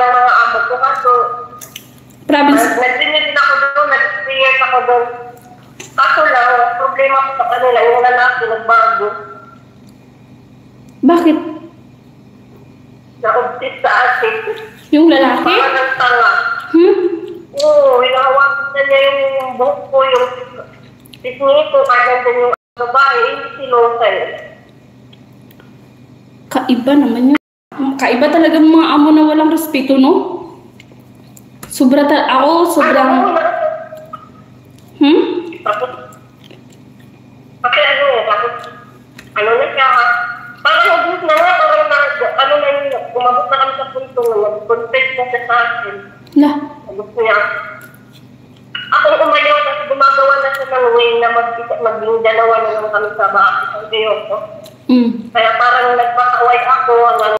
ng mga amo ko. Kaso, Province. nag-renew din ako doon, nag-experience ako doon. Kaso lang, problema ko sa kanila, yung lalaki nagbago. Bakit? Na-obsess sa akin. Yung lalaki? Parang ng tanga. Oo, hinahawakan na niya yung buhok ko, yung pisngi ko, kaya nandun yung babae, hindi sinusay. Kaiba naman yun. Kaiba talaga mga amo na walang respeto, no? Ako, sobrang... Tapos, kasi tapos, na siya, parang nag-book na nga, parang umabot na kami sa punto na nag-confess na siya sa akin. Lah. Sabi niya, akong umayaw na gumagawa na siya ng way na maging dalawa na lang kami sa bahay. Kaya parang nagpakaway ako hanggang